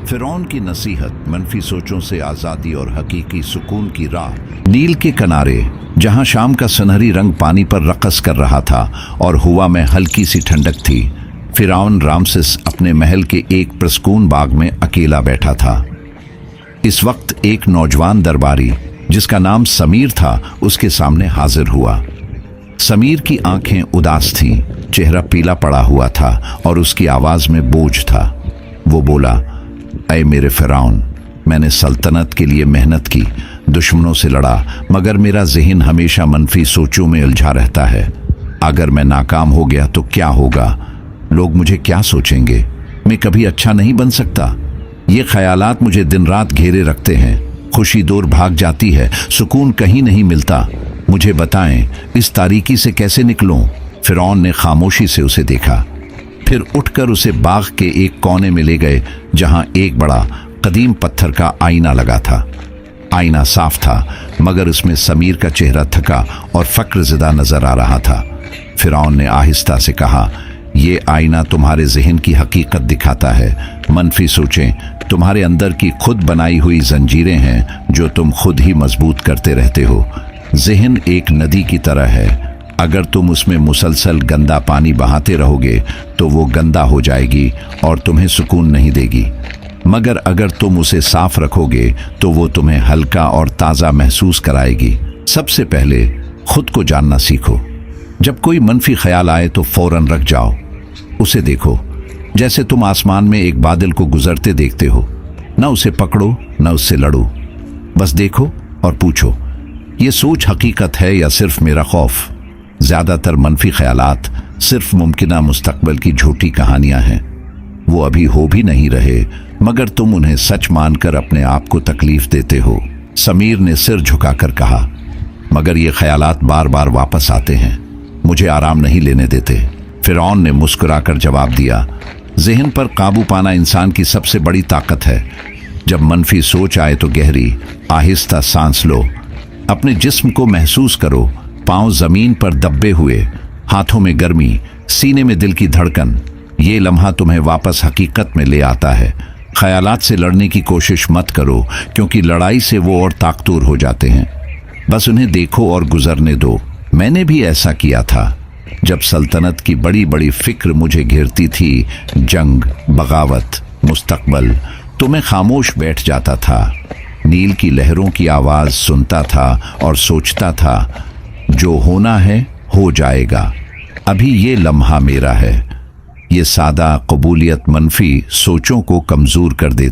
फिरौन की नसीहत, मनफी सोचों से आज़ादी और हकीकी सुकून की राह। नील के किनारे, जहां शाम का सुनहरी रंग पानी पर रक़स कर रहा था और हवा में हल्की सी ठंडक थी, फिरौन रामसेस अपने महल के एक प्रसकून बाग में अकेला बैठा था। इस वक्त एक नौजवान दरबारी जिसका नाम समीर था उसके सामने हाजिर हुआ। समीर की आंखें उदास थीं, चेहरा पीला पड़ा हुआ था और उसकी आवाज में बोझ था। वो बोला, ऐ मेरे फिरौन, मैंने सल्तनत के लिए मेहनत की, दुश्मनों से लड़ा, मगर मेरा ज़हन हमेशा मनफी सोचों में उलझा रहता है। अगर मैं नाकाम हो गया तो क्या होगा? लोग मुझे क्या सोचेंगे? मैं कभी अच्छा नहीं बन सकता। ये ख्यालात मुझे दिन रात घेरे रखते हैं। खुशी दूर भाग जाती है, सुकून कहीं नहीं मिलता। मुझे बताएं, इस तारीकी से कैसे निकलूं? फिरौन ने खामोशी से उसे देखा, फिर उठकर उसे बाग के एक कोने में ले गए जहां एक बड़ा कदीम पत्थर का आईना लगा था। आईना साफ था, मगर उसमें समीर का चेहरा थका और फक्र-ज़दा नजर आ रहा था। फिरौन ने आहिस्ता से कहा, ये आईना तुम्हारे ज़हन की हकीकत दिखाता है। मनफी सोचें तुम्हारे अंदर की खुद बनाई हुई जंजीरें हैं जो तुम खुद ही मजबूत करते रहते हो। ज़हन एक नदी की तरह है, अगर तुम उसमें मुसलसल गंदा पानी बहाते रहोगे तो वो गंदा हो जाएगी और तुम्हें सुकून नहीं देगी। मगर अगर तुम उसे साफ रखोगे तो वो तुम्हें हल्का और ताज़ा महसूस कराएगी। सबसे पहले खुद को जानना सीखो। जब कोई मनफी ख्याल आए तो फौरन रख जाओ। उसे देखो जैसे तुम आसमान में एक बादल को गुजरते देखते हो। न उसे पकड़ो, न उससे लड़ो, बस देखो और पूछो, ये सोच हकीकत है या सिर्फ मेरा खौफ? ज्यादातर मनफी ख्यालात सिर्फ मुमकिना मुस्तकबल की झूठी कहानियां हैं। वो अभी हो भी नहीं रहे, मगर तुम उन्हें सच मानकर अपने आप को तकलीफ देते हो। समीर ने सिर झुकाकर कहा, मगर ये ख्यालात बार बार वापस आते हैं, मुझे आराम नहीं लेने देते। फिरौन ने मुस्कुराकर जवाब दिया, ज़हन पर काबू पाना इंसान की सबसे बड़ी ताकत है। जब मनफी सोच आए तो गहरी आहिस्ता सांस लो, अपने जिस्म को महसूस करो, पांव जमीन पर दबे हुए, हाथों में गर्मी, सीने में दिल की धड़कन। ये लम्हा तुम्हें वापस हकीकत में ले आता है। ख्यालात से लड़ने की कोशिश मत करो, क्योंकि लड़ाई से वो और ताकतवर हो जाते हैं। बस उन्हें देखो और गुजरने दो। मैंने भी ऐसा किया था। जब सल्तनत की बड़ी बड़ी फिक्र मुझे घेरती थी, जंग, बगावत, मुस्तकबल, तो मैं खामोश बैठ जाता था। नील की लहरों की आवाज सुनता था और सोचता था, जो होना है हो जाएगा। अभी ये लम्हा मेरा है। ये सादा कबूलियत मनफी सोचों को कमजोर कर देती